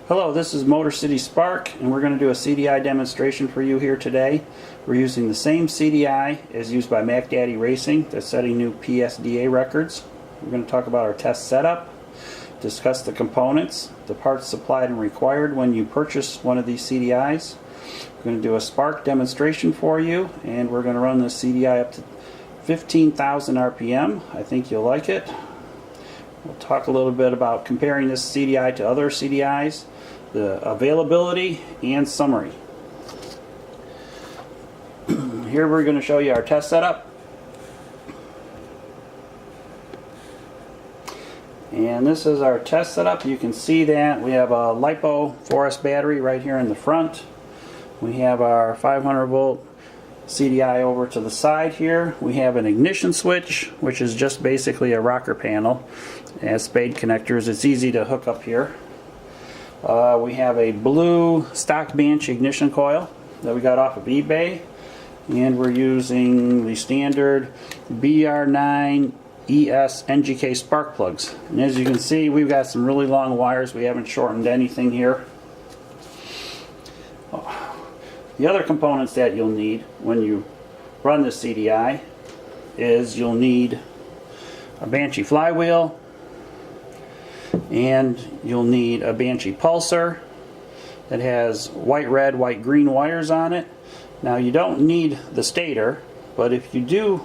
Hello, this is Motor City Spark, and we're going to do a CDI demonstration for you here today. We're using the same CDI as used by Mac Daddy Racing that's setting new PSDA records. We're going to talk about our test setup, discuss the components, the parts supplied and required when you purchase one of these CDIs. We're going to do a Spark demonstration for you, and we're going to run this CDI up to 15,000 RPM. I think you'll like it. We'll talk a little bit about comparing this CDI to other CDIs, the availability, and summary. Here we're going to show you our test setup. And this is our test setup. You can see that we have a LiPo 4S battery right here in the front. We have our 500 volt CDI over to the side here. We have an ignition switch, which is just basically a rocker panel. It has spade connectors. It's easy to hook up here. We have a blue stock Banshee ignition coil that we got off of eBay, and we're using the standard BR9 ES NGK spark plugs. And as you can see, we've got some really long wires. We haven't shortened anything here. The other components that you'll need when you run the CDI is you'll need a Banshee flywheel, and you'll need a Banshee pulsar that has white, red, white, green wires on it. Now you don't need the stator, but if you do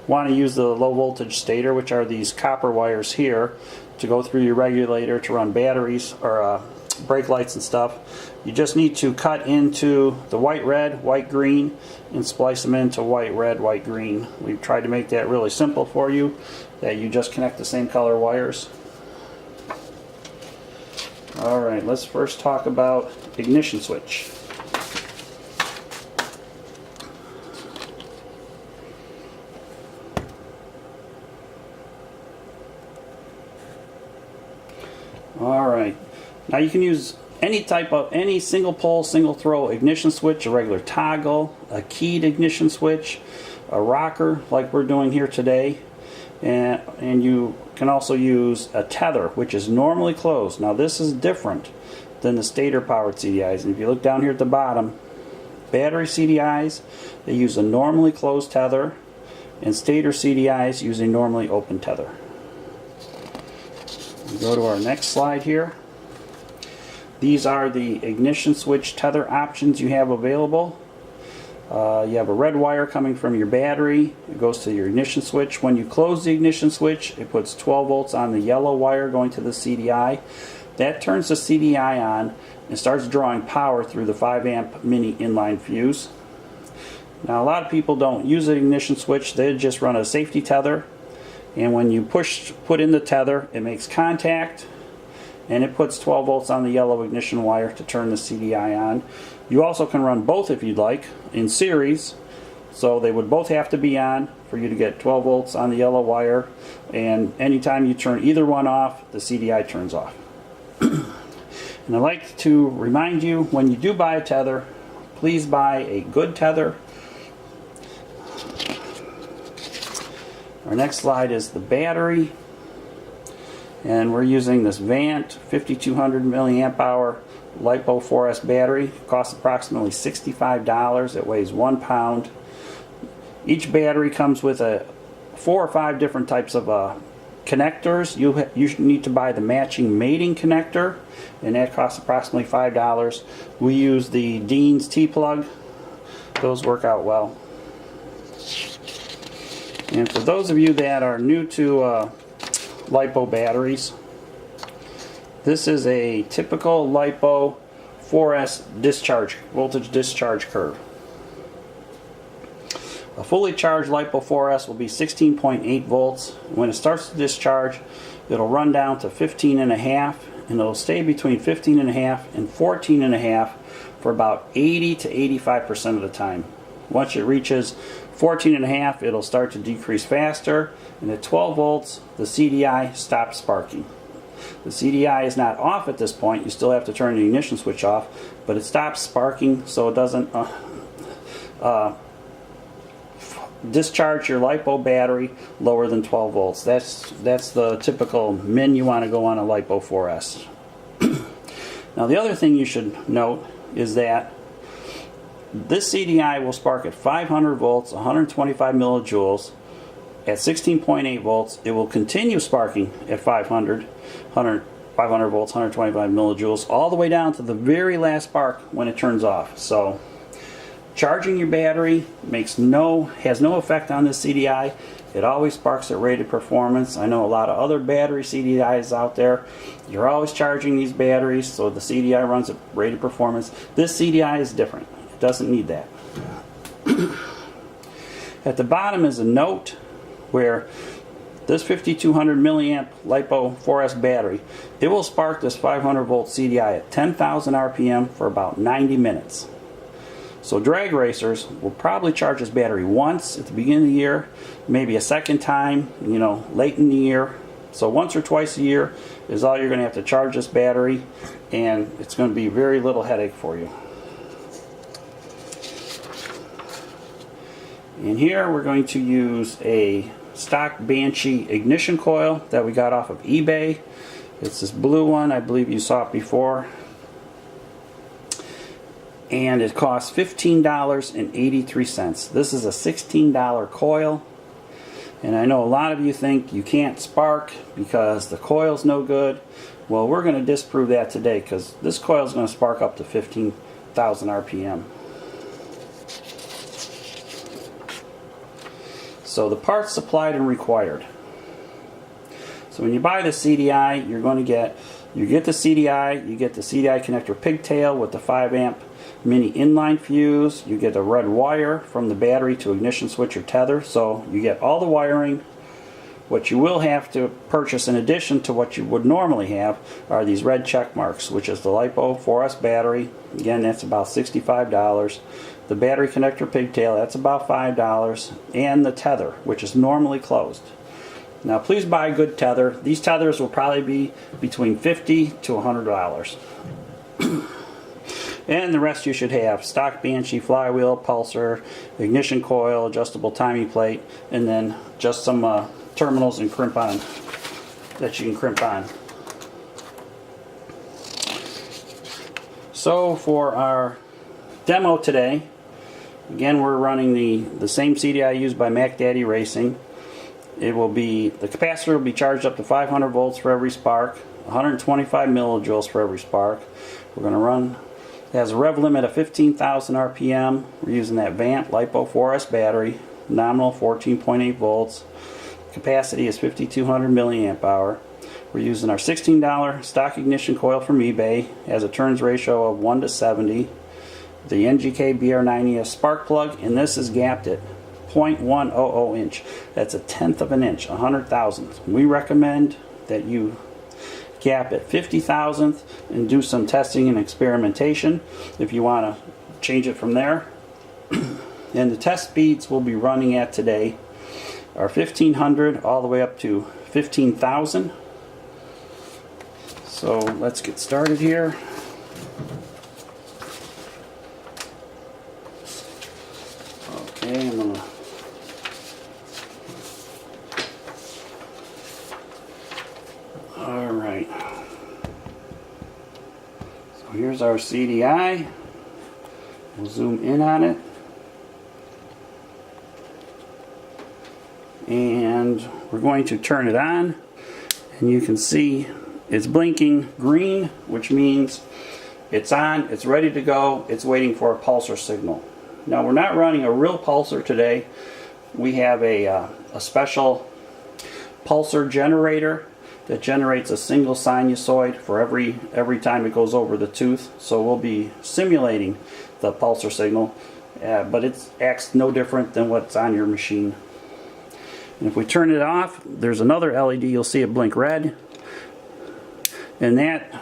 want to use the low voltage stator, which are these copper wires here to go through your regulator to run batteries or brake lights and stuff, you just need to cut into the white, red, white, green and splice them into white, red, white, green. We've tried to make that really simple for you, that you just connect the same color wires. Alright, let's first talk about ignition switch. Alright, now you can use any single pole, single throw ignition switch, a regular toggle, a keyed ignition switch, a rocker like we're doing here today, and you can also use a tether, which is normally closed. Now this is different than the stator powered CDIs, and if you look down here at the bottom, battery CDIs, they use a normally closed tether, and stator CDIs use a normally open tether. We go to our next slide here. These are the ignition switch tether options you have available. You have a red wire coming from your battery. It goes to your ignition switch. When you close the ignition switch, it puts 12 volts on the yellow wire going to the CDI. That turns the CDI on and starts drawing power through the 5 amp mini inline fuse. Now a lot of people don't use an ignition switch. They just run a safety tether, and when you put in the tether, it makes contact and it puts 12 volts on the yellow ignition wire to turn the CDI on. You also can run both if you'd like in series, so they would both have to be on for you to get 12 volts on the yellow wire, and anytime you turn either one off, the CDI turns off. And I'd like to remind you, when you do buy a tether, please buy a good tether. Our next slide is the battery. And we're using this Vant 5200 milliamp hour LiPo 4S battery. It costs approximately $65. It weighs 1 pound. Each battery comes with 4 or 5 different types of connectors. You need to buy the matching mating connector, and that costs approximately $5. We use the Dean's T-plug. Those work out well. And for those of you that are new to LiPo batteries, this is a typical LiPo 4S voltage discharge curve. A fully charged LiPo 4S will be 16.8 volts. When it starts to discharge, it'll run down to 15.5, and it'll stay between 15.5 and 14.5 for about 80 to 85% of the time. Once it reaches 14.5, it'll start to decrease faster, and at 12 volts, the CDI stops sparking. The CDI is not off at this point. You still have to turn the ignition switch off, but it stops sparking so it doesn't discharge your LiPo battery lower than 12 volts. That's the typical min you want to go on a LiPo 4S. Now the other thing you should note is that this CDI will spark at 500 volts, 125 millijoules. At 16.8 volts, it will continue sparking at 500 volts, 125 millijoules, all the way down to the very last spark when it turns off. So charging your battery has no effect on this CDI. It always sparks at rated performance. I know a lot of other battery CDIs out there. You're always charging these batteries, so the CDI runs at rated performance. This CDI is different. It doesn't need that. At the bottom is a note where this 5200 milliamp LiPo 4S battery, it will spark this 500 volt CDI at 10,000 RPM for about 90 minutes. So drag racers will probably charge this battery once at the beginning of the year, maybe a second time, late in the year. So once or twice a year is all you're going to have to charge this battery, and it's going to be very little headache for you. And here we're going to use a stock Banshee ignition coil that we got off of eBay. It's this blue one. I believe you saw it before. And it costs $15.83. This is a $16 coil. And I know a lot of you think you can't spark because the coil's no good. Well, we're going to disprove that today, because this coil is going to spark up to 15,000 RPM. So the parts supplied and required. So when you buy the CDI, you get the CDI, you get the CDI connector pigtail with the 5 amp mini inline fuse, you get a red wire from the battery to ignition switch or tether, so you get all the wiring. What you will have to purchase in addition to what you would normally have are these red check marks, which is the LiPo 4S battery. Again, that's about $65. The battery connector pigtail, that's about $5. And the tether, which is normally closed. Now please buy a good tether. These tethers will probably be between $50 to $100. And the rest you should have: stock Banshee flywheel, pulser, ignition coil, adjustable timing plate, and then just some terminals and crimp on that you can crimp on. So for our demo today, again we're running the same CDI used by Mac Daddy Racing. The capacitor will be charged up to 500 volts for every spark, 125 millijoules for every spark. We're going to run. It has a rev limit of 15,000 RPM. We're using that Vant LiPo 4S battery, nominal 14.8 volts. Capacity is 5200 milliamp hour. We're using our $16 stock ignition coil from eBay. It has a turns ratio of 1 to 70. The NGK BR90S spark plug, and this is gapped at 0.100 inch. That's a tenth of an inch, 100,000th. We recommend that you gap at 50,000th and do some testing and experimentation if you want to change it from there. And the test speeds we'll be running at today are 1500 all the way up to 15,000. So let's get started here. Okay, I'm gonna Alright, so here's our CDI. We'll zoom in on it. And we're going to turn it on. And you can see it's blinking green, which means it's on, it's ready to go, it's waiting for a pulsar signal. Now we're not running a real pulsar today. We have a special pulsar generator that generates a single sinusoid for every time it goes over the tooth. So we'll be simulating the pulsar signal, but it acts no different than what's on your machine. And if we turn it off, there's another LED, you'll see it blink red. And that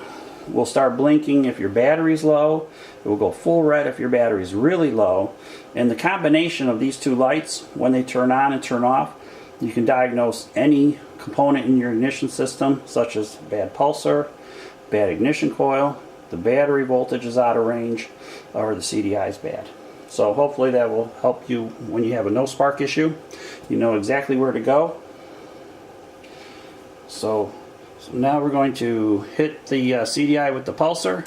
will start blinking if your battery's low. It will go full red if your battery's really low. And the combination of these two lights, when they turn on and turn off, you can diagnose any component in your ignition system, such as bad pulsar, bad ignition coil, the battery voltage is out of range, or the CDI is bad. So hopefully that will help you when you have a no spark issue. You know exactly where to go. So So now we're going to hit the CDI with the pulsar,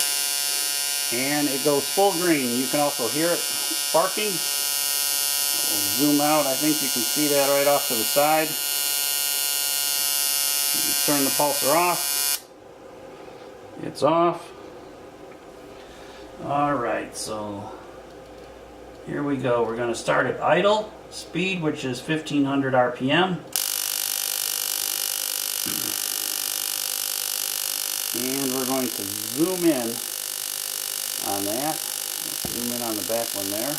and it goes full green. You can also hear it sparking. We'll zoom out. I think you can see that right off to the side. Turn the pulsar off. It's off. Alright, so here we go. We're going to start at idle speed, which is 1500 RPM. And we're going to zoom in on that. Let's zoom in on the back one there.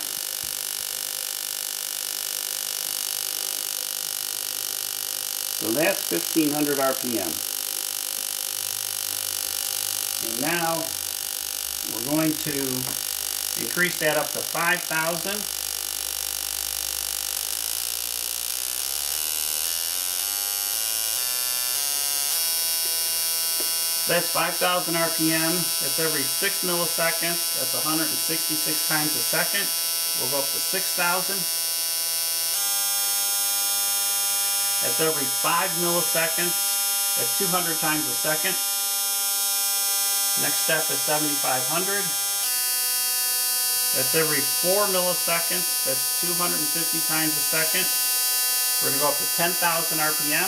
So that's 1500 RPM. And now we're going to increase that up to 5,000. That's 5,000 RPM. That's every 6 milliseconds. That's 166 times a second. We'll go up to 6,000. That's every 5 milliseconds. That's 200 times a second. Next step is 7,500. That's every 4 milliseconds. That's 250 times a second. We're going to go up to 10,000 RPM.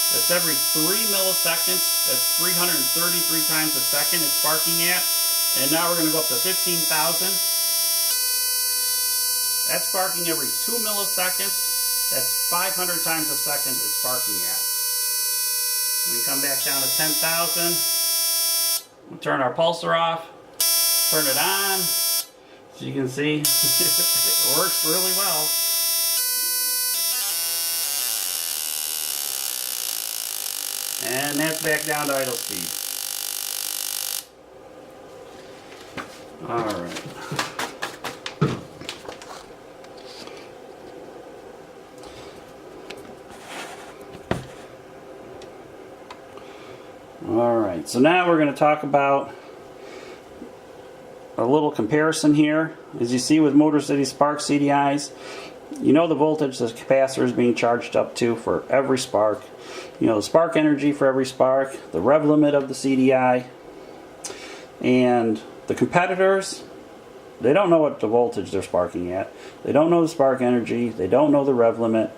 That's every 3 milliseconds. That's 333 times a second it's sparking at. And now we're going to go up to 15,000. That's sparking every 2 milliseconds. That's 500 times a second it's sparking at. We come back down to 10,000. We'll turn our pulsar off. Turn it on. So you can see it works really well. And that's back down to idle speed. Alright. Alright, so now we're going to talk about a little comparison here. As you see with Motor City Spark CDIs, you know the voltage the capacitor is being charged up to for every spark. You know the spark energy for every spark, the rev limit of the CDI, and the competitors, they don't know what the voltage they're sparking at. They don't know the spark energy. They don't know the rev limit.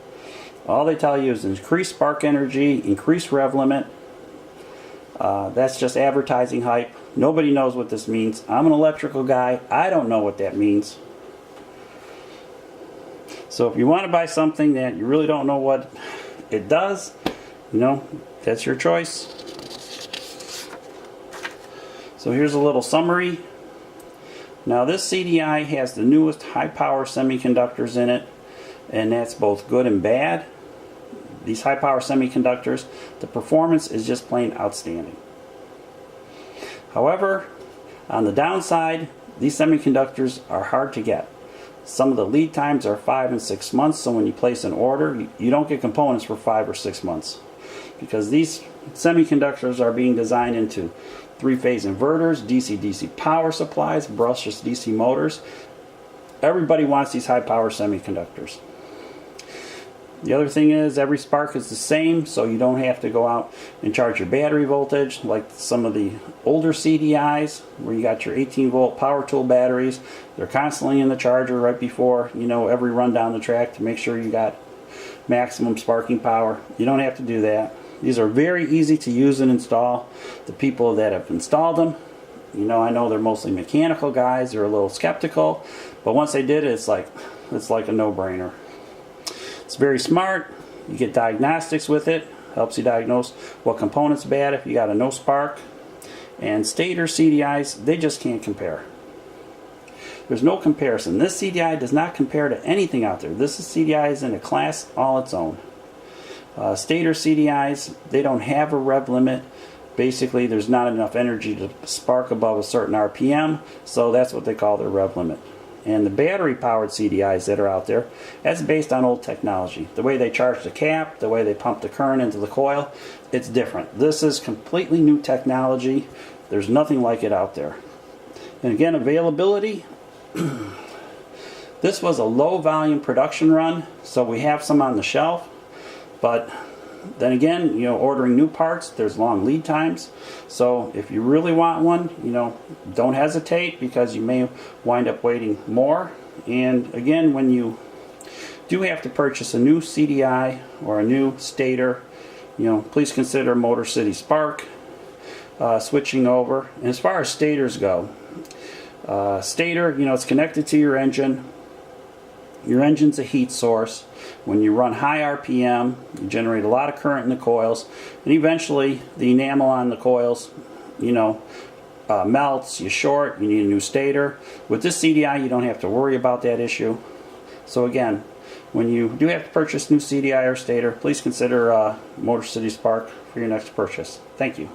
All they tell you is increase spark energy, increase rev limit. That's just advertising hype. Nobody knows what this means. I'm an electrical guy. I don't know what that means. So if you want to buy something that you really don't know what it does, you know, that's your choice. So here's a little summary. Now this CDI has the newest high power semiconductors in it, and that's both good and bad. These high power semiconductors, the performance is just plain outstanding. However, on the downside, these semiconductors are hard to get. Some of the lead times are 5 and 6 months, so when you place an order, you don't get components for 5 or 6 months. Because these semiconductors are being designed into 3-phase inverters, DC-DC power supplies, brushless DC motors. Everybody wants these high power semiconductors. The other thing is every spark is the same, so you don't have to go out and charge your battery voltage like some of the older CDIs where you got your 18-volt power tool batteries. They're constantly in the charger right before, you know, every run down the track to make sure you got maximum sparking power. You don't have to do that. These are very easy to use and install. The people that have installed them, you know, I know they're mostly mechanical guys. They're a little skeptical, but once they did it, it's like a no-brainer. It's very smart. You get diagnostics with it. Helps you diagnose what component's bad if you got a no spark. And stator CDIs, they just can't compare. There's no comparison. This CDI does not compare to anything out there. This CDI is in a class all its own. Stator CDIs, they don't have a rev limit. Basically, there's not enough energy to spark above a certain RPM, so that's what they call their rev limit. And the battery-powered CDIs that are out there, that's based on old technology. The way they charge the cap, the way they pump the current into the coil, it's different. This is completely new technology. There's nothing like it out there. And again, availability. This was a low-volume production run, so we have some on the shelf. But Then again, you know, ordering new parts, there's long lead times. So if you really want one, you know, don't hesitate, because you may wind up waiting more. And again, when you do have to purchase a new CDI or a new stator, you know, please consider Motor City Spark switching over. And as far as stators go, stator, you know, it's connected to your engine. Your engine's a heat source. When you run high RPM, you generate a lot of current in the coils, and eventually the enamel on the coils, you know, melts, you short, you need a new stator. With this CDI, you don't have to worry about that issue. So again, when you do have to purchase new CDI or stator, please consider Motor City Spark for your next purchase. Thank you.